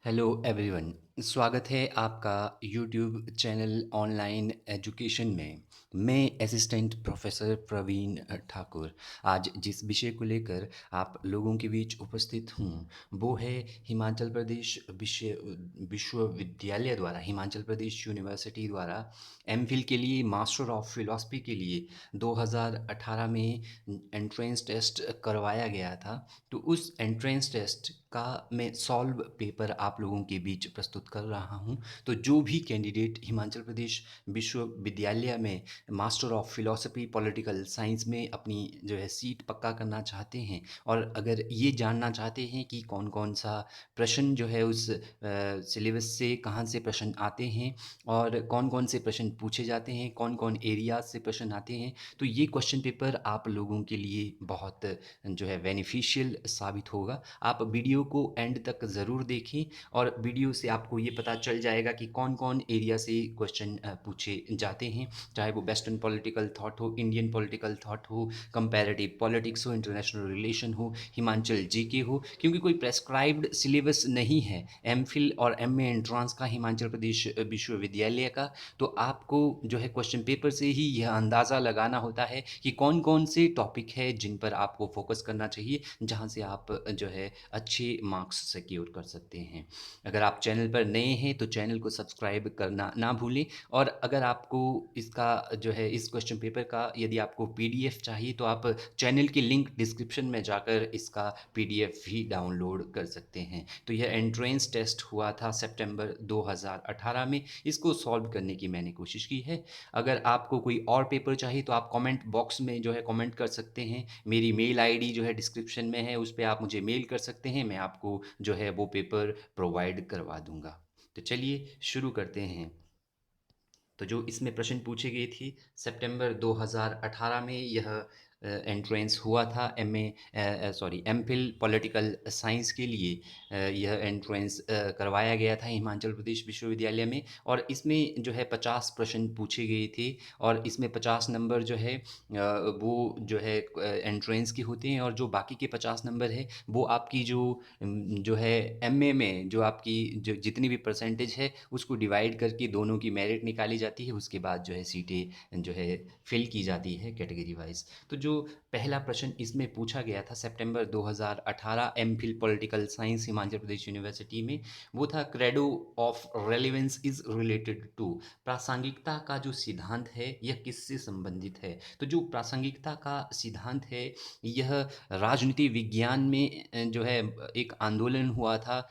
Hello everyone. स्वागत है आपका यूट्यूब चैनल ऑनलाइन एजुकेशन में। मैं असिस्टेंट प्रोफेसर प्रवीण ठाकुर आज जिस विषय को लेकर आप लोगों के बीच उपस्थित हूँ वो है हिमाचल प्रदेश विश्वविद्यालय द्वारा, हिमाचल प्रदेश यूनिवर्सिटी द्वारा एमफिल के लिए, मास्टर ऑफ फिलॉसफी के लिए 2018 में एंट्रेंस टेस्ट करवाया गया था। तो उस एंट्रेंस टेस्ट का मैं सॉल्व पेपर आप लोगों के बीच प्रस्तुत कर रहा हूं। तो जो भी कैंडिडेट हिमाचल प्रदेश विश्वविद्यालय में master of philosophy political science में अपनी जो है सीट पक्का करना चाहते हैं, और अगर ये जानना चाहते हैं कि कौन कौन सा प्रश्न जो है उस सिलेबस से कहाँ से प्रश्न आते हैं और कौन कौन से प्रश्न पूछे जाते हैं, कौन कौन एरियाज से प्रश्न आते हैं, तो ये क्वेश्चन पेपर आप लोगों के लिए बहुत जो है बेनिफिशियल साबित होगा। आप वीडियो को एंड तक ज़रूर देखें और वीडियो से आपको ये पता चल जाएगा कि कौन कौन एरिया से क्वेश्चन पूछे जाते हैं, चाहे वो वेस्टर्न पॉलिटिकल थॉट हो, इंडियन पॉलिटिकल थॉट हो, कंपैरेटिव पॉलिटिक्स हो, इंटरनेशनल रिलेशन हो, हिमाचल जीके हो। क्योंकि कोई प्रेस्क्राइब्ड सिलेबस नहीं है एमफिल और एमए एंट्रांस का हिमाचल प्रदेश विश्वविद्यालय का, तो आपको जो है क्वेश्चन पेपर से ही यह अंदाज़ा लगाना होता है कि कौन कौन से टॉपिक है जिन पर आपको फोकस करना चाहिए, जहाँ से आप जो है अच्छे मार्क्स सिक्योर कर सकते हैं। अगर आप चैनल पर नए हैं तो चैनल को सब्सक्राइब करना ना भूलें, और अगर आपको इसका जो है इस क्वेश्चन पेपर का यदि आपको पीडीएफ चाहिए तो आप चैनल की लिंक डिस्क्रिप्शन में जाकर इसका पीडीएफ भी डाउनलोड कर सकते हैं। तो यह एंट्रेंस टेस्ट हुआ था सितंबर 2018 में, इसको सॉल्व करने की मैंने कोशिश की है। अगर आपको कोई और पेपर चाहिए तो आप कमेंट बॉक्स में जो है कमेंट कर सकते हैं। मेरी मेल आईडी जो है डिस्क्रिप्शन में है, उस पर आप मुझे मेल कर सकते हैं, मैं आपको जो है वो पेपर प्रोवाइड करवा दूंगा। तो चलिए शुरू करते हैं। तो जो इसमें प्रश्न पूछे गए थी, सितंबर 2018 में यह एंट्रेंस हुआ था एमफिल पॉलिटिकल साइंस के लिए। यह एंट्रेंस करवाया गया था हिमाचल प्रदेश विश्वविद्यालय में, और इसमें जो है 50 प्रश्न पूछे गए थे, और इसमें 50 नंबर जो है वो जो है एंट्रेंस के होते हैं, और जो बाकी के 50 नंबर है वो आपकी जो है एमए में जो आपकी जो जितनी भी परसेंटेज है उसको डिवाइड करके दोनों की मेरिट निकाली जाती है। उसके बाद जो है सीटें जो है फिल की जाती है कैटेगरी वाइज। तो जो पहला प्रश्न इसमें पूछा गया था सितंबर 2018 MPhil political science Himachal Pradesh university में, वो था credo of relevance is related to. प्रासंगिकता का जो सिद्धांत है यह किससे संबंधित है? तो जो प्रासंगिकता का सिद्धांत है यह राजनीति विज्ञान में जो है एक आंदोलन हुआ था,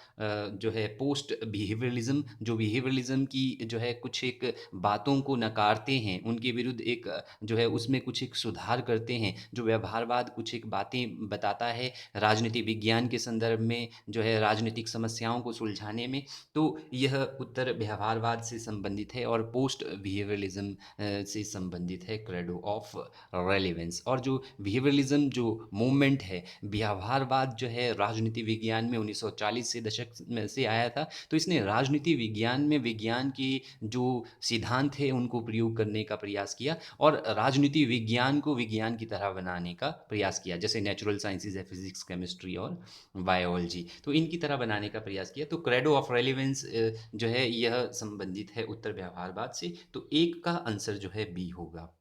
जो है पोस्ट बिहेवियरलिज्म, जो बिहेवियरलिज्म की जो है कुछ एक बातों को नकारते हैं, उनके विरुद्ध एक जो है उसमें कुछ एक सुधार करते हैं, जो व्यवहारवाद कुछ एक बातें बताता है राजनीति विज्ञान के संदर्भ में, जो है राजनीतिक समस्याओं को सुलझाने में। तो यह उत्तर व्यवहारवाद से संबंधित है और पोस्ट बिहेवियरलिज्म से संबंधित है, क्रेडो ऑफ रेलिवेंस। और जो बिहेवियरलिज्म जो मूवमेंट है, व्यवहारवाद जो है राजनीति विज्ञान में 1940 से दशक में से आया था, तो इसने राजनीति विज्ञान में विज्ञान के जो सिद्धांत है उनको प्रयोग करने का प्रयास किया, और राजनीति विज्ञान को विज्ञान की तरह बनाने का प्रयास किया, जैसे नेचुरल साइंसेज है, फिजिक्स, केमिस्ट्री और बायोलॉजी, तो इनकी तरह बनाने का प्रयास किया। तो क्रेडो ऑफ रेलिवेंस जो है यह संबंधित है उत्तर व्यवहारवाद से, तो एक का आंसर जो है बी होगा।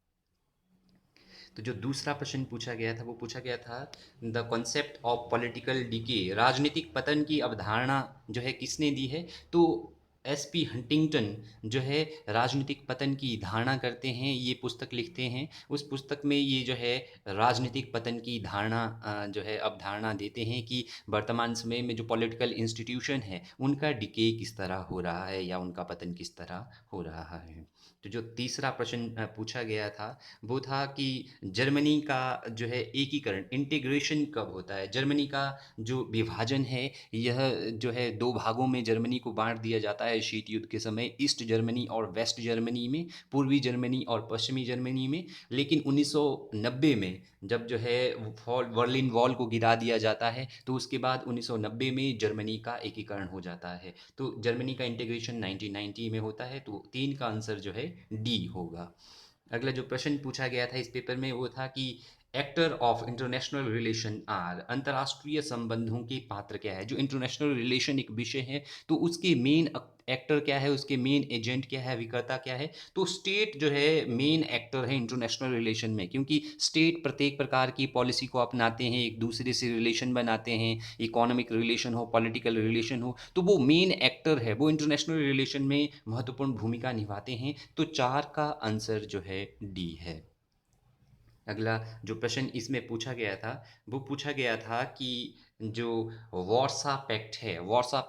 तो जो दूसरा प्रश्न पूछा गया था वो पूछा गया था, the concept of political decay, राजनीतिक पतन की अवधारणा जो है किसने दी है? तो एसपी हंटिंगटन जो है राजनीतिक पतन की धारणा करते हैं, ये पुस्तक लिखते हैं। उस पुस्तक में ये जो है राजनीतिक पतन की धारणा जो है अवधारणा देते हैं कि वर्तमान समय में जो पॉलिटिकल इंस्टीट्यूशन है उनका डिके किस तरह हो रहा है या उनका पतन किस तरह हो रहा है। तो जो तीसरा प्रश्न पूछा गया था वो था कि जर्मनी का जो है एकीकरण, इंटीग्रेशन कब होता है? जर्मनी का जो विभाजन है यह जो है दो भागों में जर्मनी को बांट दिया जाता है शीत युद्ध के समय, ईस्ट जर्मनी और वेस्ट जर्मनी में, पूर्वी जर्मनी और पश्चिमी जर्मनी में। लेकिन 1990 में जब जो है फॉल बर्लिन वॉल को गिरा दिया जाता है तो उसके बाद 1990 में जर्मनी का एकीकरण हो जाता है। तो जर्मनी का इंटीग्रेशन 1990 में होता है, तो तीन का आंसर जो है डी होगा। अगला जो प्रश्न पूछा गया था इस पेपर में वो था कि actor of international relation are, अंतर्राष्ट्रीय संबंधों के पात्र क्या है। जो इंटरनेशनल रिलेशन एक विषय है, तो उसके मेन एक्टर क्या है, उसके मेन एजेंट क्या है, विक्रेता क्या है। तो स्टेट जो है मेन एक्टर है इंटरनेशनल रिलेशन में, क्योंकि स्टेट प्रत्येक प्रकार की पॉलिसी को अपनाते हैं, एक दूसरे से रिलेशन बनाते हैं, इकोनॉमिक रिलेशन हो, पॉलिटिकल रिलेशन हो, तो वो मेन एक्टर है, वो इंटरनेशनल रिलेशन में महत्वपूर्ण भूमिका निभाते हैं। तो 4 का आंसर जो है डी है। अगला जो प्रश्न इसमें पूछा गया था, वो पूछा गया था कि जो वार्सा पैक्ट है, वार्सा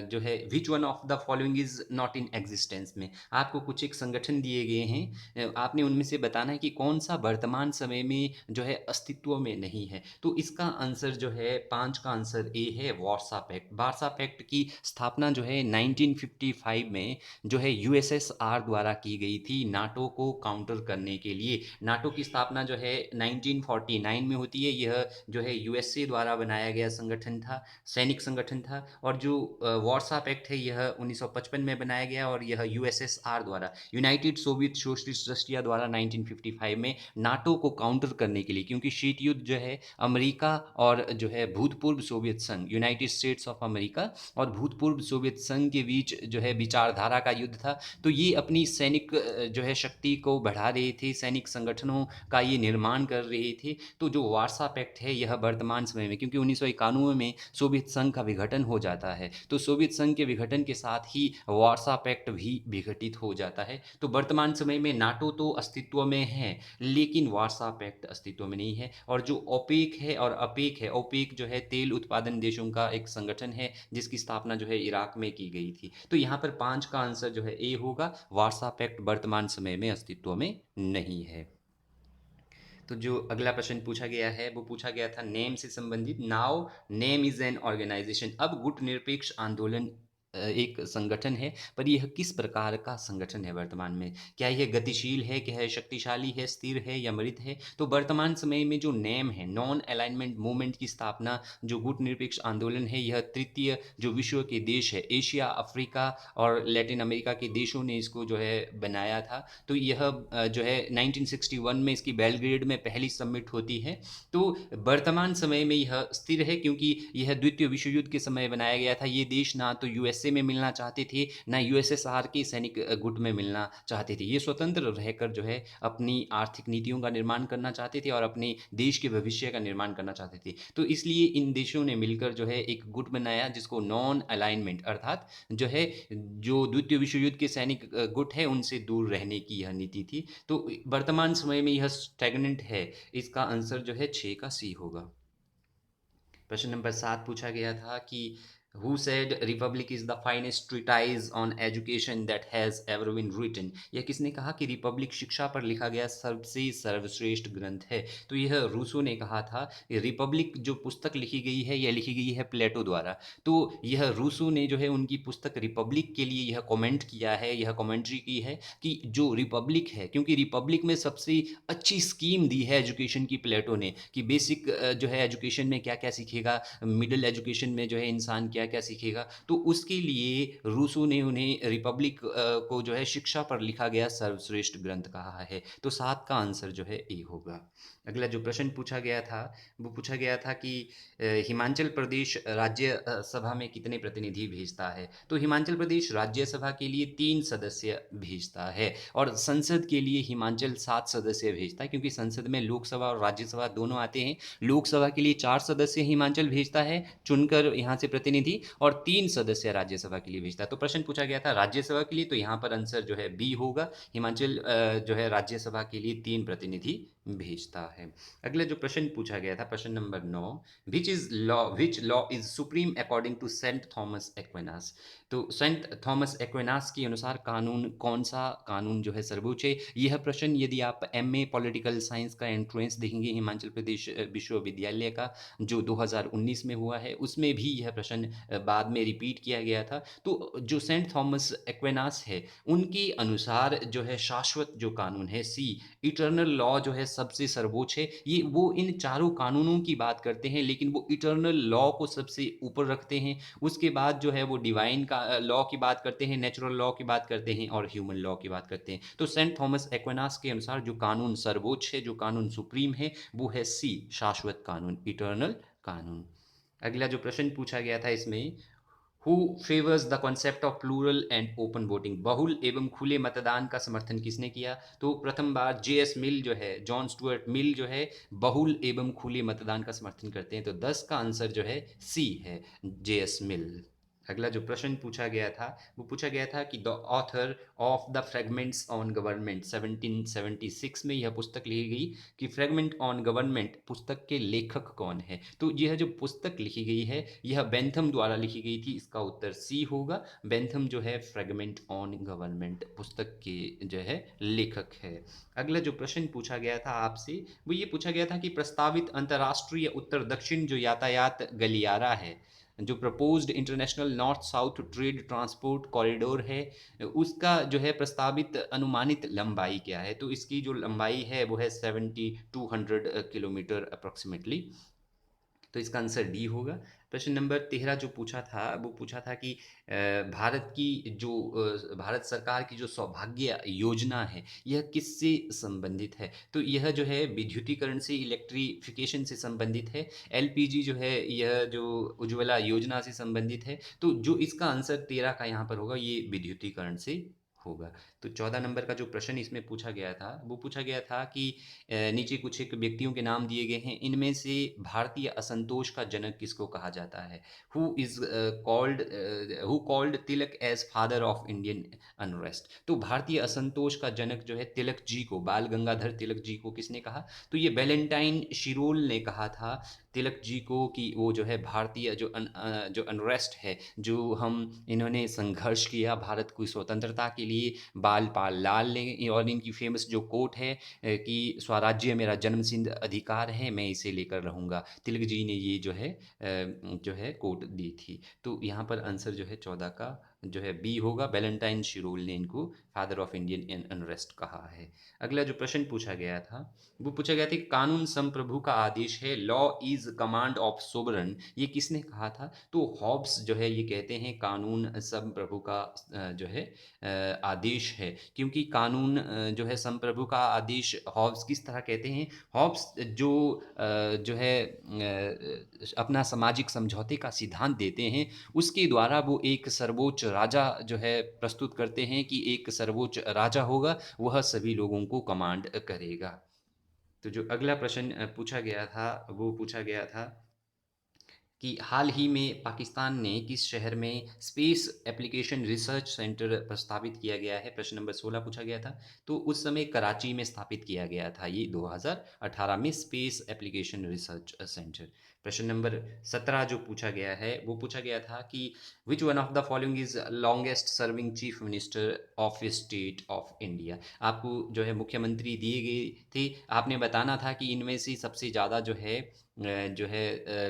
जो है, which one of the following is not in existence में आपको कुछ एक संगठन दिए गए हैं, आपने उनमें से बताना है कि कौन सा वर्तमान समय में जो है अस्तित्व में नहीं है। तो इसका आंसर जो है 5 का आंसर ए है, वार्सा पैक्ट। वार्सा पैक्ट की स्थापना जो है 1955 में जो है यूएसएसआर द्वारा की गई थी, नाटो को काउंटर करने के लिए। नाटो की स्थापना जो है 1949 में होती है। यह जो है यूएसए द्वारा बनाया गया संगठन था, सैनिक संगठन था। और जो वार्सा पैक्ट है यह 1955 में बनाया गया, और यह यूएसएसआर द्वारा, यूनाइटेड सोवियत सोशलिस्ट रशिया द्वारा 1955 में नाटो को काउंटर करने के लिए, क्योंकि शीत युद्ध जो है अमेरिका और जो है भूतपूर्व सोवियत संघ, यूनाइटेड स्टेट्स ऑफ अमेरिका और भूतपूर्व सोवियत संघ के बीच जो है विचारधारा का युद्ध था। तो ये अपनी सैनिक जो है शक्ति को बढ़ा रहे थे, सैनिक संगठनों का ये निर्माण कर रहे थे। तो जो वार्सा पैक्ट है यह वर्तमान समय में, क्योंकि 1991 में सोवियत संघ का विघटन हो जाता है, तो सोवियत संघ के विघटन के साथ ही वार्सा पैक्ट भी विघटित हो जाता है। तो वर्तमान समय में नाटो तो अस्तित्व में है, लेकिन वार्सा पैक्ट अस्तित्व में नहीं है। और जो ओपेक है और अपेक है, ओपेक जो है तेल उत्पादन देशों का एक संगठन है, जिसकी स्थापना जो है इराक में की गई थी। तो यहाँ पर 5 का आंसर जो है ए होगा, वार्सा पैक्ट वर्तमान समय में अस्तित्व में नहीं है। तो जो अगला प्रश्न पूछा गया है वो पूछा गया था नेम से संबंधित। Now name is an organisation. अब गुट निरपेक्ष आंदोलन एक संगठन है, पर यह किस प्रकार का संगठन है वर्तमान में? क्या यह गतिशील है, क्या है शक्तिशाली है, स्थिर है या मृत है? तो वर्तमान समय में जो नेम है, नॉन अलाइनमेंट मूवमेंट की स्थापना जो गुट निरपेक्ष आंदोलन है, यह तृतीय जो विश्व के देश है, एशिया, अफ्रीका और लैटिन अमेरिका के देशों ने इसको जो है बनाया था। तो यह जो है 1961 में इसकी बेलग्रेड में पहली समिट होती है। तो वर्तमान समय में यह स्थिर है, क्योंकि यह द्वितीय विश्व युद्ध के समय बनाया गया था। ये देश ना तो यूएसए में मिलना चाहते थे, ना यूएसएसआर के सैनिक गुट में मिलना चाहते थे। ये स्वतंत्र रहकर जो है अपनी आर्थिक नीतियों का निर्माण करना चाहते थे और अपने देश के भविष्य का निर्माण करना चाहते थे। तो इसलिए इन देशों ने मिलकर जो है एक गुट बनाया, जिसको नॉन अलाइनमेंट, अर्थात जो है जो द्वितीय विश्व युद्ध के सैनिक गुट है उनसे दूर रहने की यह नीति थी। तो वर्तमान समय में यह स्टैग्नेंट है। इसका आंसर जो है 6 का सी होगा। प्रश्न नंबर 7 पूछा गया था कि who said Republic is the finest treatise on education that has ever been written. यह किसने कहा कि रिपब्लिक शिक्षा पर लिखा गया सबसे सर्वश्रेष्ठ ग्रंथ है? तो यह रूसो ने कहा था। रिपब्लिक जो पुस्तक लिखी गई है यह लिखी गई है प्लेटो द्वारा। तो यह रूसो ने जो है उनकी पुस्तक रिपब्लिक के लिए यह कमेंट किया है, यह कमेंट्री की है कि जो रिपब्लिक है, क्योंकि रिपब्लिक में सबसे अच्छी स्कीम दी है एजुकेशन की प्लेटो ने, कि बेसिक जो है एजुकेशन में क्या क्या सीखेगा, मिडिल एजुकेशन में जो है इंसान क्या क्या सीखेगा। तो उसके लिए रूसो ने उन्हें रिपब्लिक को जो है शिक्षा पर लिखा गया सर्वश्रेष्ठ ग्रंथ कहा है। तो 7 का आंसर जो है ए होगा। अगला जो प्रश्न पूछा गया था वो पूछा गया था कि हिमाचल प्रदेश राज्य सभा में कितने प्रतिनिधि भेजता है? तो हिमाचल प्रदेश राज्यसभा के लिए 3 सदस्य भेजता है, और संसद के लिए हिमाचल 7 सदस्य भेजता है, क्योंकि संसद में लोकसभा और राज्यसभा दोनों आते हैं। लोकसभा के लिए 4 सदस्य हिमाचल भेजता है चुनकर यहाँ से प्रतिनिधि, और 3 सदस्य राज्यसभा के लिए भेजता है। तो प्रश्न पूछा गया था राज्यसभा के लिए, तो यहाँ पर आंसर जो है बी होगा। हिमाचल जो है राज्यसभा के लिए 3 प्रतिनिधि भेजता है। अगला जो प्रश्न पूछा गया था प्रश्न नंबर 9, which law is supreme according to Saint Thomas Aquinas. तो सेंट थॉमस एक्विनास के अनुसार कानून, कौन सा कानून जो है सर्वोच्च है? यह प्रश्न यदि आप एमए पॉलिटिकल साइंस का एंट्रेंस देखेंगे हिमाचल प्रदेश विश्वविद्यालय का जो 2019 में हुआ है, उसमें भी यह प्रश्न बाद में रिपीट किया गया था। तो जो सेंट थॉमस एक्विनास है उनके अनुसार जो है शाश्वत जो कानून है, सी इटर्नल लॉ जो है सबसे सर्वोच्च है। ये वो इन चारों कानूनों की बात करते हैं, लेकिन वो इटर्नल लॉ को सबसे ऊपर रखते हैं। उसके बाद जो है वो डिवाइन का लॉ की बात करते हैं, नेचुरल लॉ की बात करते हैं और ह्यूमन लॉ की बात करते हैं। तो सेंट थॉमस एक्विनास के अनुसार जो कानून सर्वोच्च है, जो कानून सुप्रीम है, वो है सी, शाश्वत कानून, इटर्नल कानून। अगला जो प्रश्न पूछा गया था इसमें, who favours the concept of plural and open voting, बहुल एवं खुले मतदान का समर्थन किसने किया? तो प्रथम बार जे.एस. मिल जो है, जॉन स्टुअर्ट मिल जो है, बहुल एवं खुले मतदान का समर्थन करते हैं। तो 10 का आंसर जो है सी है, जे.एस. मिल। अगला जो प्रश्न पूछा गया था, वो पूछा गया था कि the author of the fragments on government, 1776 में यह पुस्तक लिखी गई कि फ्रेगमेंट ऑन गवर्नमेंट पुस्तक के लेखक कौन है? तो यह जो पुस्तक लिखी गई है, यह बेंथम द्वारा लिखी गई थी। इसका उत्तर सी होगा। बेंथम जो है फ्रेगमेंट ऑन गवर्नमेंट पुस्तक के जो है लेखक है। अगला जो प्रश्न पूछा गया था आपसे, वो ये पूछा गया था कि प्रस्तावित अंतर्राष्ट्रीय उत्तर दक्षिण जो यातायात गलियारा है, जो proposed international north south trade transport corridor है, उसका जो है प्रस्तावित अनुमानित लंबाई क्या है? तो इसकी जो लंबाई है वो है 7200 किलोमीटर अप्रॉक्सीमेटली। तो इसका आंसर डी होगा। प्रश्न नंबर 13 जो पूछा था, वो पूछा था कि भारत की जो भारत सरकार की जो सौभाग्य योजना है, यह किससे संबंधित है? तो यह जो है विद्युतीकरण से, इलेक्ट्रिफिकेशन से संबंधित है। एलपीजी जो है, यह जो उज्ज्वला योजना से संबंधित है। तो जो इसका आंसर 13 का यहाँ पर होगा, ये विद्युतीकरण से होगा। तो 14 नंबर का जो प्रश्न इसमें पूछा गया था, वो पूछा गया था कि नीचे कुछ एक व्यक्तियों के नाम दिए गए हैं, इनमें से भारतीय असंतोष का जनक किसको कहा जाता है? Who called Tilak as father of Indian unrest? तो भारतीय असंतोष का जनक जो है तिलक जी को, बाल गंगाधर तिलक जी को किसने कहा? तो ये वैलेंटाइन शिरोल ने कहा था तिलक जी को कि वो जो है भारतीय जो अनरेस्ट है, जो हम इन्होंने संघर्ष किया भारत की स्वतंत्रता के लिए, बाल पाल लाल ने, और इनकी फेमस जो कोट है कि स्वराज्य मेरा जन्मसिद्ध अधिकार है, मैं इसे लेकर रहूँगा। तिलक जी ने ये जो है कोट दी थी। तो यहाँ पर आंसर जो है 14 का जो है बी होगा। वैलेंटाइन शिरोल ने इनको फादर ऑफ इंडियन अनरेस्ट कहा है। अगला जो प्रश्न पूछा गया था, वो पूछा गया था कि कानून संप्रभु का आदेश है, law is command of sovereign, ये किसने कहा था? तो हॉब्स जो है ये कहते हैं कानून संप्रभु का जो है आदेश है। क्योंकि कानून जो है संप्रभु का आदेश हॉब्स किस तरह कहते हैं? हॉब्स जो है अपना सामाजिक समझौते का सिद्धांत देते हैं, उसके द्वारा वो एक सर्वोच्च राजा जो है प्रस्तुत करते हैं कि एक सर्वोच्च राजा होगा, वह सभी लोगों को कमांड करेगा। तो जो अगला प्रश्न पूछा गया था, वो पूछा गया था कि हाल ही में पाकिस्तान ने किस शहर में स्पेस एप्लीकेशन रिसर्च सेंटर प्रस्तावित किया गया है? प्रश्न नंबर 16 पूछा गया था। तो उस समय कराची में स्थापित किया गया था ये 2018 में स्पेस एप्लीकेशन रिसर्च सेंटर। प्रश्न नंबर 17 जो पूछा गया है, वो पूछा गया था कि which one of the following is longest serving chief minister of state of India? आपको जो है मुख्यमंत्री दिए गए थे, आपने बताना था कि इनमें से सबसे ज़्यादा जो है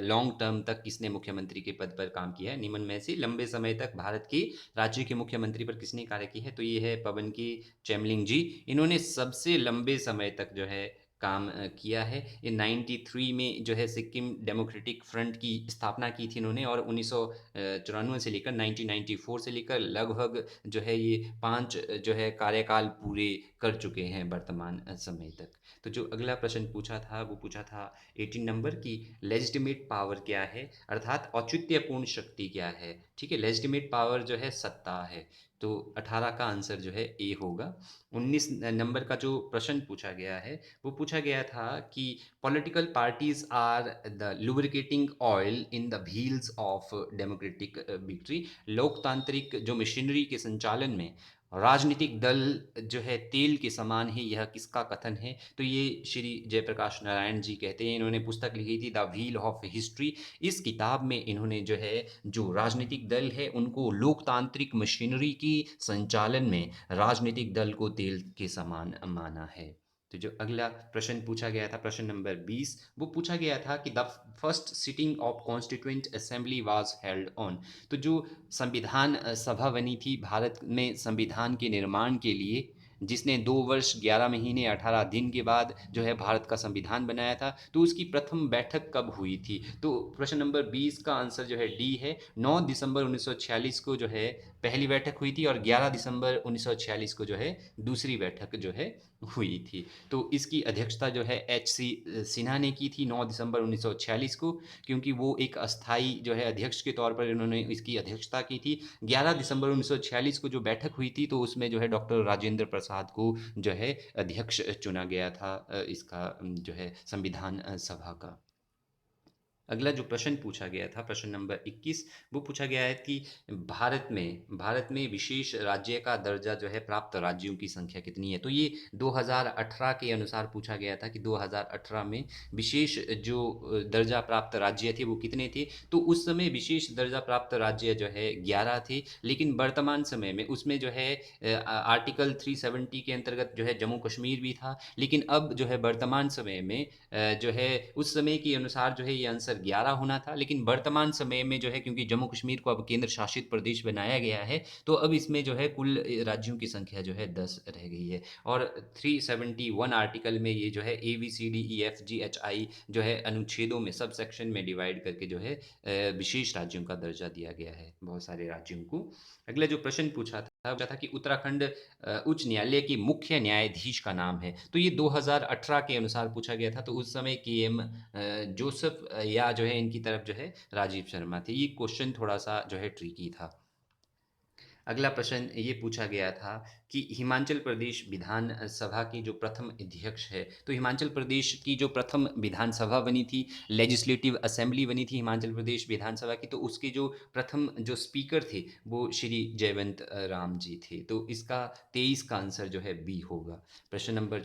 लॉन्ग टर्म तक किसने मुख्यमंत्री के पद पर काम किया है। निम्न में से लंबे समय तक भारत के राज्य के मुख्यमंत्री पर किसने कार्य किया है? तो ये है पवन के चैमलिंग जी। इन्होंने सबसे लंबे समय तक जो है काम किया है। ये 93 में जो है सिक्किम डेमोक्रेटिक फ्रंट की स्थापना की थी इन्होंने, और 1994 से लेकर 1994 से लेकर लगभग जो है ये 5 जो है कार्यकाल पूरे कर चुके हैं वर्तमान समय तक। तो जो अगला प्रश्न पूछा था, वो पूछा था 18 नंबर की लेजिटिमेट पावर क्या है, अर्थात औचित्यपूर्ण शक्ति क्या है? ठीक है, लेजिटिमेट पावर जो है सत्ता है। तो 18 का आंसर जो है ए होगा। 19 नंबर का जो प्रश्न पूछा गया है, वो पूछा गया था कि political parties are the lubricating oil in the wheels of democratic victory. लोकतांत्रिक जो मशीनरी के संचालन में राजनीतिक दल जो है तेल के समान है, यह किसका कथन है? तो ये श्री जयप्रकाश नारायण जी कहते हैं। इन्होंने पुस्तक लिखी थी द व्हील ऑफ हिस्ट्री। इस किताब में इन्होंने जो है जो राजनीतिक दल है उनको लोकतांत्रिक मशीनरी की संचालन में राजनीतिक दल को तेल के समान माना है। तो जो अगला प्रश्न पूछा गया था, प्रश्न नंबर 20, वो पूछा गया था कि the first sitting of constituent assembly was held on. तो जो संविधान सभा बनी थी भारत में संविधान के निर्माण के लिए, जिसने 2 वर्ष 11 महीने 18 दिन के बाद जो है भारत का संविधान बनाया था, तो उसकी प्रथम बैठक कब हुई थी? तो प्रश्न नंबर 20 का आंसर जो है डी है। 9 दिसंबर 1946 को जो है पहली बैठक हुई थी, और 11 दिसंबर 1946 को जो है दूसरी बैठक जो है हुई थी। तो इसकी अध्यक्षता जो है एच सी सिन्हा ने की थी 9 दिसंबर 1946 को, क्योंकि वो एक अस्थाई जो है अध्यक्ष के तौर पर इन्होंने इसकी अध्यक्षता की थी। 11 दिसंबर 1946 को जो बैठक हुई थी, तो उसमें जो है डॉक्टर राजेंद्र प्रसाद को जो है अध्यक्ष चुना गया था इसका जो है संविधान सभा का। अगला जो प्रश्न पूछा गया था, प्रश्न नंबर 21, वो पूछा गया है कि भारत में विशेष राज्य का दर्जा जो है प्राप्त राज्यों की संख्या कितनी है? तो ये 2018 के अनुसार पूछा गया था कि 2018 में विशेष जो दर्जा प्राप्त राज्य थे वो कितने थे? तो उस समय विशेष दर्जा प्राप्त राज्य जो है 11 थे, लेकिन वर्तमान समय में उसमें जो है आर्टिकल 370 के अंतर्गत जो है जम्मू कश्मीर भी था, लेकिन अब जो है वर्तमान समय में जो है उस समय के अनुसार जो है ये आंसर 11 होना था, लेकिन वर्तमान समय में जो है क्योंकि जम्मू कश्मीर को अब केंद्र शासित प्रदेश बनाया गया है, तो अब इसमें जो है कुल राज्यों की संख्या जो है 10 रह गई है। और 371 आर्टिकल में ये जो है ABCDEFGHI जो है अनुच्छेदों में सब सेक्शन में डिवाइड करके जो है विशेष राज्यों का दर्जा दिया गया है बहुत सारे राज्यों को। अगला जो प्रश्न पूछा था कि उत्तराखंड उच्च न्यायालय के मुख्य न्यायाधीश का नाम है, तो ये 2018 के अनुसार पूछा गया था, तो उस समय KM जोसेफ या जो है इनकी तरफ जो है राजीव शर्मा थे। ये क्वेश्चन थोड़ा सा जो है ट्रिकी था। अगला प्रश्न ये पूछा गया था कि हिमाचल प्रदेश विधानसभा की जो प्रथम अध्यक्ष है, तो हिमाचल प्रदेश की जो प्रथम विधानसभा बनी थी, लेजिस्लेटिव असेंबली बनी थी हिमाचल प्रदेश विधानसभा की, तो उसके जो प्रथम जो स्पीकर थे वो श्री जयवंत राम जी थे। तो इसका 23 का आंसर जो है बी होगा। प्रश्न नंबर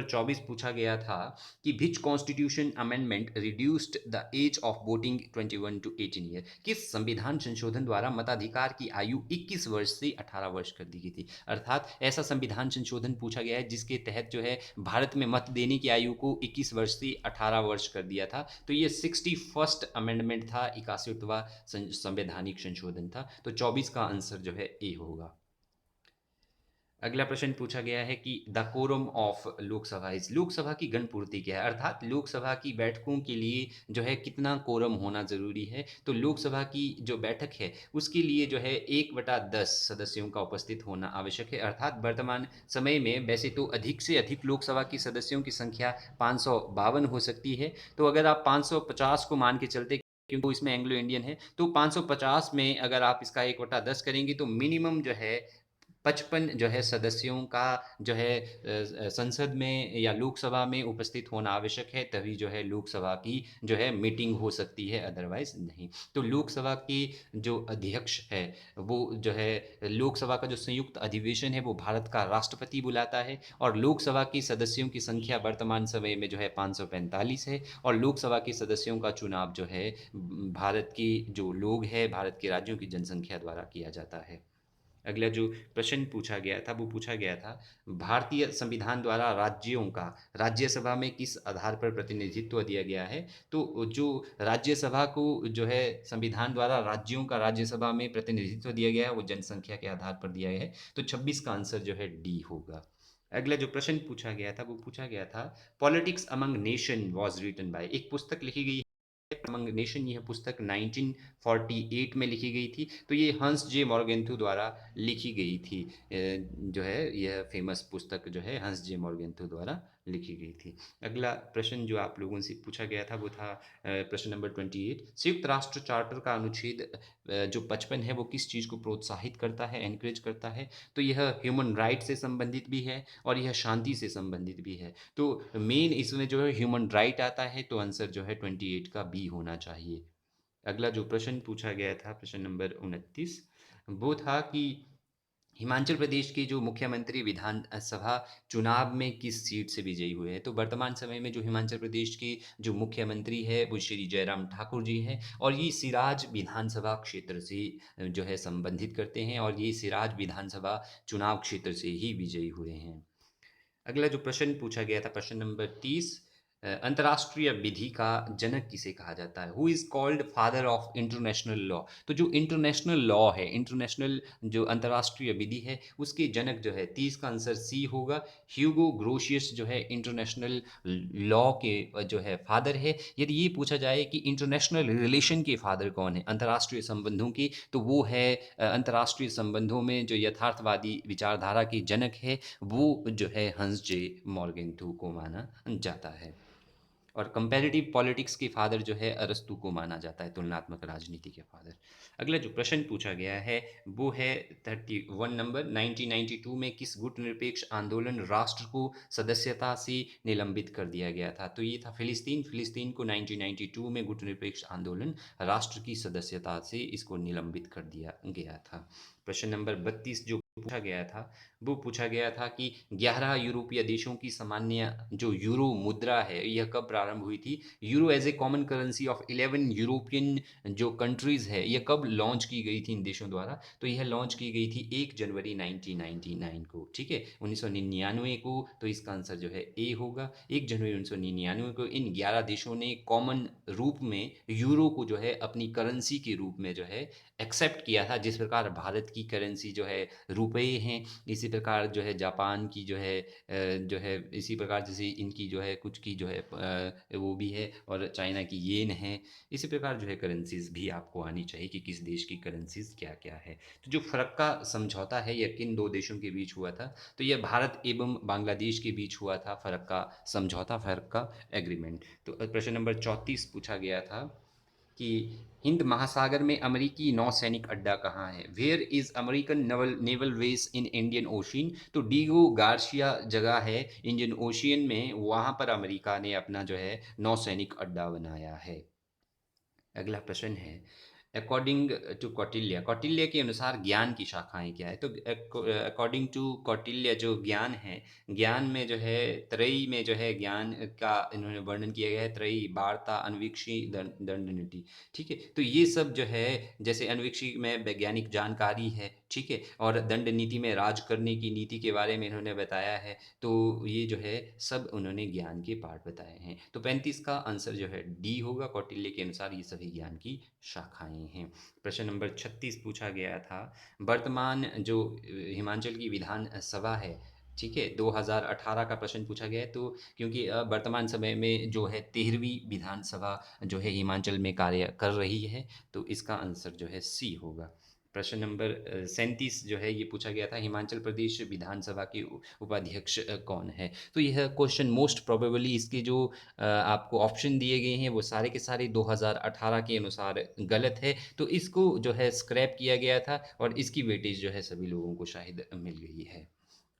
24 पूछा गया था कि which constitution amendment reduced the age of voting 21 to 18 year? किस संविधान संशोधन द्वारा मताधिकार की आयु 21 वर्ष से 18 वर्ष कर दी गई थी? अर्थात ऐसा संविधान संशोधन पूछा गया है जिसके तहत जो है भारत में मत देने की आयु को 21 वर्ष से 18 वर्ष कर दिया था। तो ये 61st अमेंडमेंट था, 81वां संवैधानिक संशोधन था। तो 24 का आंसर जो है ए होगा। अगला प्रश्न पूछा गया है कि the quorum of Lok Sabha is, Lok Sabha की गणपूर्ति क्या है? अर्थात लोकसभा की बैठकों के लिए जो है कितना कोरम होना जरूरी है? तो लोकसभा की जो बैठक है उसके लिए जो है 1/10 सदस्यों का उपस्थित होना आवश्यक है। अर्थात वर्तमान समय में वैसे तो अधिक से अधिक लोकसभा की सदस्यों की संख्या 552 हो सकती है, तो अगर आप 550 को मान के चलते, क्योंकि इसमें एंग्लो इंडियन है, तो 550 में अगर आप इसका 1/10 करेंगे तो मिनिमम जो है 55 जो है सदस्यों का जो है संसद में या लोकसभा में उपस्थित होना आवश्यक है, तभी जो है लोकसभा की जो है मीटिंग हो सकती है, अदरवाइज नहीं। तो लोकसभा की जो अध्यक्ष है वो जो है, लोकसभा का जो संयुक्त अधिवेशन है वो भारत का राष्ट्रपति बुलाता है, और लोकसभा की सदस्यों की संख्या वर्तमान समय में जो है 545 है, और लोकसभा के सदस्यों का चुनाव जो है भारत की जो लोग हैं, भारत के राज्यों की जनसंख्या द्वारा किया जाता है। अगला जो प्रश्न पूछा गया था वो पूछा गया था भारतीय संविधान द्वारा राज्यों का राज्यसभा में किस आधार पर प्रतिनिधित्व दिया गया है? तो जो राज्यसभा को जो है संविधान द्वारा राज्यों का राज्यसभा में प्रतिनिधित्व दिया गया है वो जनसंख्या के आधार पर दिया गया है। तो 26 का आंसर जो है डी होगा। अगला जो प्रश्न पूछा गया था वो पूछा गया था Politics Among Nation was written by, एक पुस्तक लिखी गई अमंग नेशन, यह पुस्तक 1948 में लिखी गई थी। तो ये हंस जे मॉर्गेंथु द्वारा लिखी गई थी। जो है यह फेमस पुस्तक जो है हंस जे मॉर्गेंथु द्वारा लिखी गई थी। अगला प्रश्न जो आप लोगों से पूछा गया था वो था प्रश्न नंबर 28, संयुक्त राष्ट्र चार्टर का अनुच्छेद जो 55 है वो किस चीज़ को प्रोत्साहित करता है, एनकरेज करता है? तो यह ह्यूमन राइट से संबंधित भी है और यह शांति से संबंधित भी है। तो मेन इसमें जो है ह्यूमन राइट आता है, तो आंसर जो है 28 का बी होना चाहिए। अगला जो प्रश्न पूछा गया था प्रश्न नंबर 29, वो था कि हिमाचल प्रदेश के जो मुख्यमंत्री विधानसभा चुनाव में किस सीट से विजयी हुए हैं? तो वर्तमान समय में जो हिमाचल प्रदेश के जो मुख्यमंत्री है वो श्री जयराम ठाकुर जी हैं, और ये सिराज विधानसभा क्षेत्र से जो है संबंधित करते हैं, और ये सिराज विधानसभा चुनाव क्षेत्र से ही विजयी हुए हैं। अगला जो प्रश्न पूछा गया था प्रश्न नंबर 30, अंतर्राष्ट्रीय विधि का जनक किसे कहा जाता है? Who is called father of international law? तो जो इंटरनेशनल लॉ है, इंटरनेशनल जो अंतर्राष्ट्रीय विधि है, उसके जनक जो है, 30 का आंसर सी होगा। ह्यूगो ग्रोशियस जो है इंटरनेशनल लॉ के जो है फादर है। यदि ये पूछा जाए कि इंटरनेशनल रिलेशन के फादर कौन है, अंतर्राष्ट्रीय संबंधों के, तो वो है अंतर्राष्ट्रीय संबंधों में जो यथार्थवादी विचारधारा के जनक है, वो जो है हंस जे मॉर्गेंथू को माना जाता है। और कंपैरेटिव पॉलिटिक्स के फादर जो है अरस्तू को माना जाता है, तुलनात्मक राजनीति के फादर। अगला जो प्रश्न पूछा गया है वो है 31 नंबर, 1992 में किस गुटनिरपेक्ष आंदोलन राष्ट्र को सदस्यता से निलंबित कर दिया गया था? तो ये था फिलिस्तीन। फिलिस्तीन को 1992 में गुटनिरपेक्ष आंदोलन राष्ट्र की सदस्यता से इसको निलंबित कर दिया गया था। प्रश्न नंबर 32 जो पूछा गया था वो पूछा गया था कि 11 यूरोपीय देशों की सामान्य जो यूरो मुद्रा है यह कब प्रारंभ हुई थी? Euro as a common currency of 11 European जो कंट्रीज है यह कब लॉन्च की गई थी इन देशों द्वारा? तो यह लॉन्च की गई थी 1 जनवरी 1999 को, ठीक है, 1999 को। तो इसका आंसर जो है ए होगा। 1 जनवरी 1999 को इन 11 देशों ने कॉमन रूप में यूरो को जो है अपनी करेंसी के रूप में जो है एक्सेप्ट किया था। जिस प्रकार भारत की करेंसी जो है रुपए हैं, इसी प्रकार जो है जापान की जो है इसी प्रकार जैसे इनकी जो है कुछ की जो है वो भी है, और चाइना की येन है। इसी प्रकार जो है करेंसीज भी आपको आनी चाहिए कि किस देश की करेंसीज क्या क्या है। तो जो फ़र्क का समझौता है यह किन दो देशों के बीच हुआ था? तो यह भारत एवं बांग्लादेश के बीच हुआ था, फ़र्क का समझौता, फ़र्क का एग्रीमेंट। तो प्रश्न नंबर 34 पूछा गया था कि हिंद महासागर में अमेरिकी नौसैनिक अड्डा कहाँ है? Where is American naval naval base in Indian Ocean? तो डीगो गार्शिया जगह है इंडियन ओशियन में, वहाँ पर अमेरिका ने अपना जो है नौसैनिक अड्डा बनाया है। अगला प्रश्न है, अकॉर्डिंग टू कौटिल्य, कौटिल्य के अनुसार ज्ञान की शाखाएं क्या है? तो अकॉर्डिंग टू कौटिल्य जो ज्ञान है, ज्ञान में जो है त्रयी में जो है ज्ञान का इन्होंने वर्णन किया गया है, त्रयी वार्ता अन्वीक्षी दंड नीति, ठीक है। तो ये सब जो है जैसे अन्वीक्षी में वैज्ञानिक जानकारी है, ठीक है, और दंड नीति में राज करने की नीति के बारे में इन्होंने बताया है। तो ये जो है सब उन्होंने ज्ञान के पाठ बताए हैं। तो 35 का आंसर जो है डी होगा। कौटिल्य के अनुसार ये सभी ज्ञान की शाखाएं हैं। प्रश्न नंबर 36 पूछा गया था, वर्तमान जो हिमाचल की विधान सभा है, ठीक है, 2018 का प्रश्न पूछा गया है। तो क्योंकि वर्तमान समय में जो है 13वीं विधानसभा जो है हिमाचल में कार्य कर रही है, तो इसका आंसर जो है सी होगा। प्रश्न नंबर 37 जो है ये पूछा गया था, हिमाचल प्रदेश विधानसभा के उपाध्यक्ष कौन है? तो यह क्वेश्चन मोस्ट प्रोबेबली इसके जो आपको ऑप्शन दिए गए हैं वो सारे के सारे 2018 के अनुसार गलत है। तो इसको जो है स्क्रैप किया गया था और इसकी वेटेज जो है सभी लोगों को शायद मिल गई है।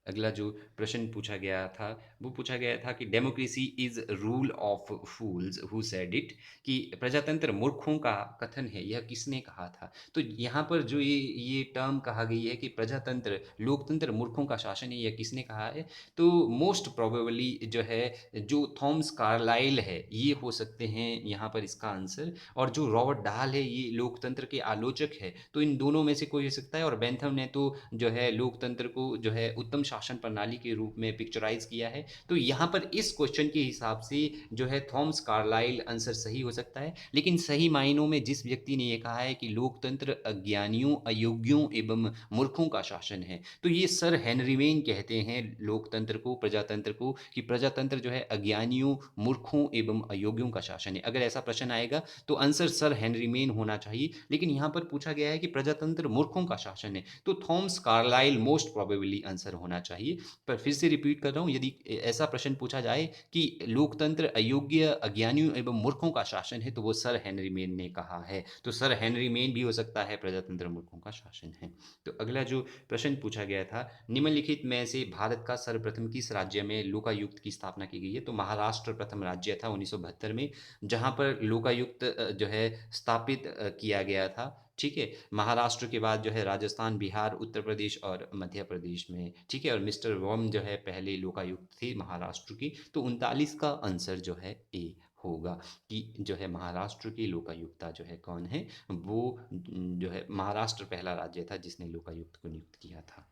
अगला जो प्रश्न पूछा गया था वो पूछा गया था कि democracy is rule of fools who said it, कि प्रजातंत्र मूर्खों का कथन है, यह किसने कहा था? तो यहाँ पर जो ये टर्म कहा गई है कि प्रजातंत्र लोकतंत्र मूर्खों का शासन है, यह किसने कहा है? तो मोस्ट प्रोबेबली जो है जो थॉमस कार्लाइल है ये हो सकते हैं यहाँ पर इसका आंसर। और जो रॉबर्ट डाल है ये लोकतंत्र के आलोचक है। तो इन दोनों में से कोई हो सकता है। और बेंथम ने तो जो है लोकतंत्र को जो है उत्तम शासन प्रणाली के रूप में पिक्चराइज किया है। तो यहाँ पर इस क्वेश्चन के हिसाब से जो है थॉमस कार्लाइल आंसर सही हो सकता है। लेकिन सही मायनों में जिस व्यक्ति ने ये कहा है कि लोकतंत्र अज्ञानियों, अयोग्यों एवं मूर्खों का शासन है, तो ये सर हेनरी वेन कहते हैं लोकतंत्र को, प्रजातंत्र को, कि प्रजातंत्र जो है अज्ञानियों, मूर्खों एवं अयोग्यों का शासन है। अगर ऐसा प्रश्न आएगा तो आंसर सर हेनरी वेन होना चाहिए। लेकिन यहाँ पर पूछा गया है कि प्रजातंत्र मूर्खों का शासन है, तो Thomas Carlyle most probably answer होना चाहिए। पर फिर से रिपीट कर रहा हूँ, यदि ऐसा प्रश्न पूछा जाए कि लोकतंत्र अयोग्य, अज्ञानियों एवं मूर्खों का शासन है, तो वो सर हेनरी मेन ने कहा है। तो सर हेनरी मेन भी हो सकता है प्रजातंत्र मूर्खों का शासन है। तो अगला जो प्रश्न पूछा गया था, निम्नलिखित में से भारत का सर्वप्रथम किस राज्य में लोकायुक्त की स्थापना की गई है? तो महाराष्ट्र प्रथम राज्य था 1972 में जहाँ पर लोकायुक्त जो है स्थापित किया गया था, ठीक है। महाराष्ट्र के बाद जो है राजस्थान, बिहार, उत्तर प्रदेश और मध्य प्रदेश में, ठीक है। और मिस्टर वॉम जो है पहले लोकायुक्त थे महाराष्ट्र की। तो 39 का आंसर जो है ए होगा, कि जो है महाराष्ट्र की लोकायुक्ता जो है कौन है, वो जो है महाराष्ट्र पहला राज्य था जिसने लोकायुक्त को नियुक्त किया था।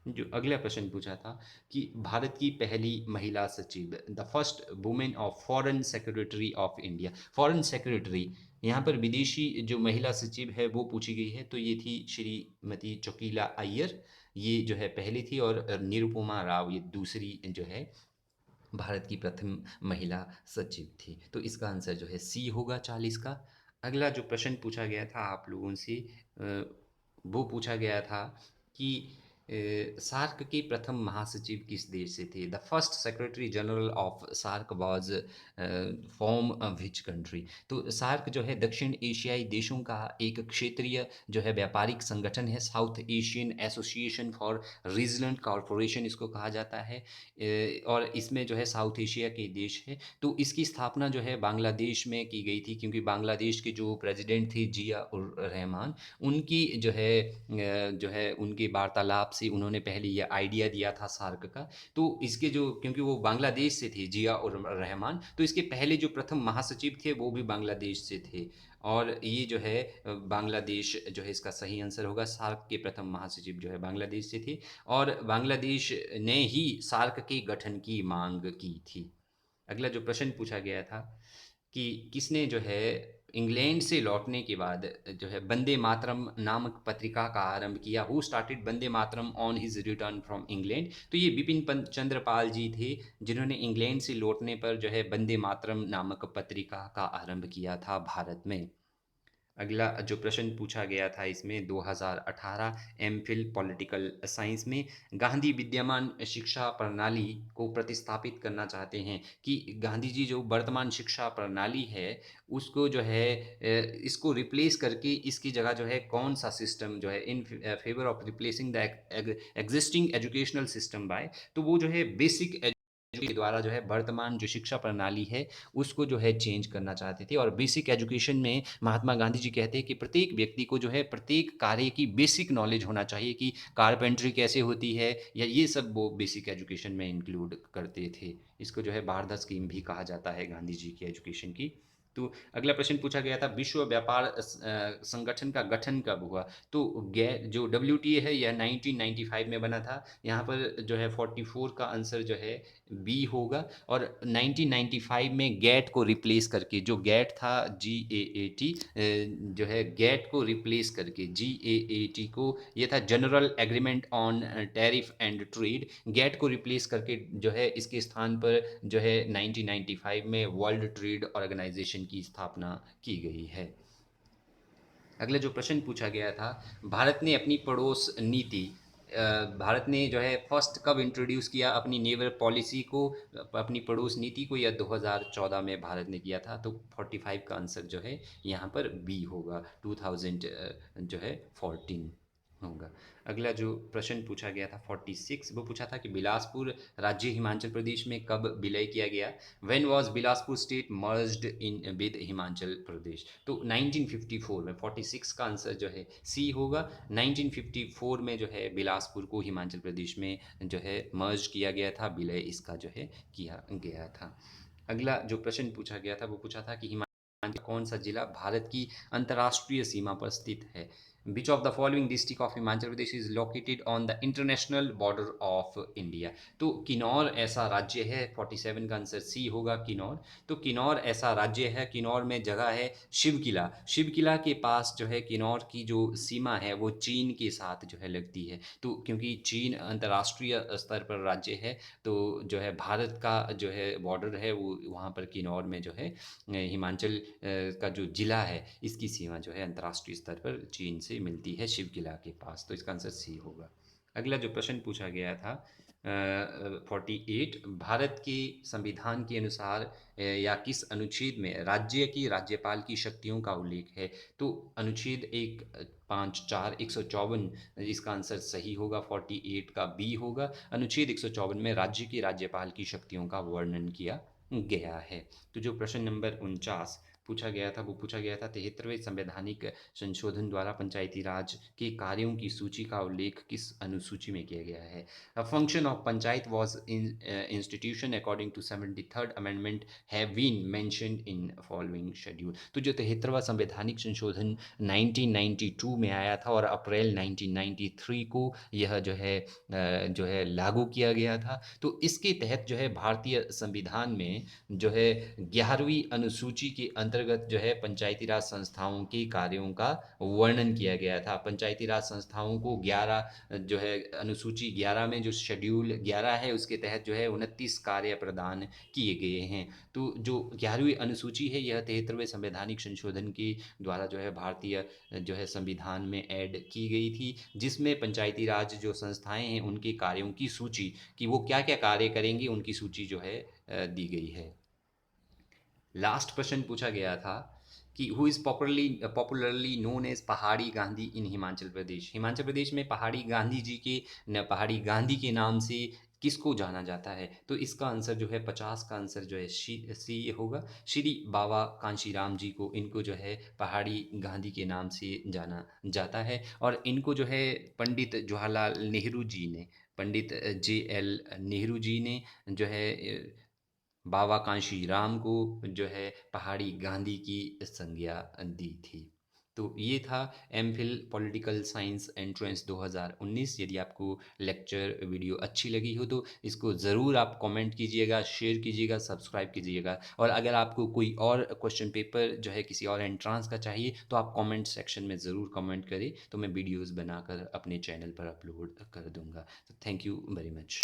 जो अगला प्रश्न पूछा था कि भारत की पहली महिला सचिव, the first women of foreign secretary of India. Foreign secretary, यहाँ पर विदेशी जो महिला सचिव है वो पूछी गई है, तो ये थी श्रीमती चोकीला अय्यर। ये जो है पहली थी, और निरुपमा राव ये दूसरी जो है भारत की प्रथम महिला सचिव थी। तो इसका आंसर जो है सी होगा 40 का। अगला जो प्रश्न पूछा गया था आप लोगों से, अ, वो पूछा गया था कि सार्क के प्रथम महासचिव किस देश से थे। The first secretary general of SAARC was from which country. तो सार्क जो है दक्षिण एशियाई देशों का एक क्षेत्रीय जो है व्यापारिक संगठन है। South Asian association for regional corporation इसको कहा जाता है। और इसमें जो है साउथ एशिया के देश है। तो इसकी स्थापना जो है बांग्लादेश में की गई थी, क्योंकि बांग्लादेश के जो प्रेसिडेंट थे जिया उर रहमान, उनकी जो है उनके वार्तालाप से उन्होंने पहले ये आइडिया दिया था सार्क का। तो इसके जो, क्योंकि वो बांग्लादेश से थे जिया उर रहमान, तो इसके पहले जो प्रथम महासचिव थे वो भी बांग्लादेश से थे। और ये जो है बांग्लादेश जो है इसका सही आंसर होगा। सार्क के प्रथम महासचिव जो है बांग्लादेश से थे, और बांग्लादेश ने ही सार्क के गठन की मांग की थी। अगला जो प्रश्न पूछा गया था कि किसने जो है इंग्लैंड से लौटने के बाद जो है वंदे मातरम नामक पत्रिका का आरंभ किया। Who started Vande Mataram on his return from England. तो ये बिपिन चंद्र पाल जी थे, जिन्होंने इंग्लैंड से लौटने पर जो है वंदे मातरम नामक पत्रिका का आरंभ किया था भारत में। अगला जो प्रश्न पूछा गया था इसमें 2018 एमफिल पॉलिटिकल साइंस में, गांधी विद्यमान शिक्षा प्रणाली को प्रतिस्थापित करना चाहते हैं कि गांधी जी जो वर्तमान शिक्षा प्रणाली है उसको जो है इसको रिप्लेस करके इसकी जगह जो है कौन सा सिस्टम जो है in favour of replacing the existing educational system by, तो वो जो है बेसिक के द्वारा जो है वर्तमान जो शिक्षा प्रणाली है उसको जो है चेंज करना चाहते थे। और बेसिक एजुकेशन में महात्मा गांधी जी कहते हैं कि प्रत्येक व्यक्ति को जो है प्रत्येक कार्य की बेसिक नॉलेज होना चाहिए, कि कारपेंट्री कैसे होती है, या ये सब वो बेसिक एजुकेशन में इंक्लूड करते थे। इसको जो है बारदा स्कीम भी कहा जाता है गांधी जी की एजुकेशन की। तो अगला प्रश्न पूछा गया था विश्व व्यापार संगठन का गठन कब हुआ। तो जो WTA है यह 1995 में बना था। यहाँ पर जो है 44 का आंसर जो है बी होगा। और 1995 में गैट को रिप्लेस करके, जो गैट था GAAT, जो है गैट को रिप्लेस करके GAAT को, ये था general agreement on tariff and trade, GATT को रिप्लेस करके जो है इसके स्थान पर जो है 1995 में वर्ल्ड ट्रेड ऑर्गेनाइजेशन की स्थापना की गई है। अगला जो प्रश्न पूछा गया था, भारत ने अपनी पड़ोस नीति, भारत ने जो है फर्स्ट कब इंट्रोड्यूस किया अपनी नेवल पॉलिसी को, अपनी पड़ोस नीति को, या 2014 में भारत ने किया था। तो 45 का आंसर जो है यहाँ पर बी होगा, 2000 जो है 14 होगा। अगला जो प्रश्न पूछा गया था 46, वो पूछा था कि बिलासपुर राज्य हिमाचल प्रदेश में कब विलय किया गया। When was Bilaspur state merged in with Himachal Pradesh. तो 1954 में, 46 का आंसर जो है सी होगा। 1954 में जो है बिलासपुर को हिमाचल प्रदेश में जो है मर्ज किया गया था, विलय इसका जो है किया गया था। अगला जो प्रश्न पूछा गया था वो पूछा था कि हिमाचल कौन सा जिला भारत की अंतर्राष्ट्रीय सीमा पर स्थित है। Which of the following district of Himachal Pradesh is located on the international border of India. तो किन्नौर ऐसा राज्य है, 47 का आंसर सी होगा किन्नौर। तो किन्नौर ऐसा राज्य है, किन्नौर में जगह है शिव किला। शिव किला के पास जो है किन्नौर की जो सीमा है वो चीन के साथ जो है लगती है। तो क्योंकि चीन अंतर्राष्ट्रीय स्तर पर राज्य है, तो जो है भारत का जो है बॉर्डर है वो वहाँ पर किन्नौर में जो है हिमाचल का जो ज़िला है इसकी सीमा जो है अंतर्राष्ट्रीय स्तर पर चीन से मिलती है शिव किला के पास। तो इसका आंसर सी होगा। अगला जो प्रश्न पूछा गया था 48, भारत के संविधान के अनुसार या किस अनुच्छेद में राज्य की राज्यपाल की शक्तियों का उल्लेख है। तो अनुच्छेद 154 इसका आंसर सही होगा, 48 का बी होगा। अनुच्छेद 154 में राज्य की राज्यपाल की शक्तियों का वर्णन किया गया है। तो जो प्रश्न नंबर 49 पूछा गया था वो पूछा गया था 73वें संवैधानिक संशोधन द्वारा पंचायती राज के कार्यों की सूची का उल्लेख किस अनुसूची में किया गया है? A function of panchayat was institution according to 73rd amendment have been mentioned in following schedule। तो जो 73वां संवैधानिक संशोधन 1992 में आया था और अप्रैल 1993 को यह जो है लागू किया गया था। तो इसके तहत जो है भारतीय संविधान में जो है 11वीं अनुसूची के अंतर्गत जो है पंचायती राज संस्थाओं के कार्यों का वर्णन किया गया था। पंचायती राज संस्थाओं को 11 जो है अनुसूची 11 में जो शेड्यूल 11 है उसके तहत जो है 29 कार्य प्रदान किए गए हैं। तो जो 11वीं अनुसूची है यह 73वें संवैधानिक संशोधन के द्वारा जो है भारतीय जो है संविधान में ऐड की गई थी, जिसमें पंचायती राज जो संस्थाएं हैं उनके कार्यों की सूची कि वो क्या क्या कार्य करेंगी उनकी सूची जो है दी गई है। लास्ट क्वेश्चन पूछा गया था कि who is popularly known as Pahadi Gandhi इन हिमाचल प्रदेश। हिमाचल प्रदेश में पहाड़ी गांधी जी के पहाड़ी गांधी के नाम से किसको जाना जाता है? तो इसका आंसर जो है 50 का आंसर जो है सी होगा। श्री बाबा कांशीराम जी को इनको जो है पहाड़ी गांधी के नाम से जाना जाता है और इनको जो है पंडित जवाहरलाल नेहरू जी ने पंडित JL नेहरू जी ने जो है बाबा कांशीराम को जो है पहाड़ी गांधी की संज्ञा दी थी। तो ये था एमफिल पॉलिटिकल साइंस एंट्रेंस 2019। यदि आपको लेक्चर वीडियो अच्छी लगी हो तो इसको ज़रूर आप कमेंट कीजिएगा, शेयर कीजिएगा, सब्सक्राइब कीजिएगा और अगर आपको कोई और क्वेश्चन पेपर जो है किसी और एंट्रांस का चाहिए तो आप कमेंट सेक्शन में ज़रूर कमेंट करें, तो मैं वीडियोज़ बनाकर अपने चैनल पर अपलोड कर दूँगा। तो थैंक यू वेरी मच।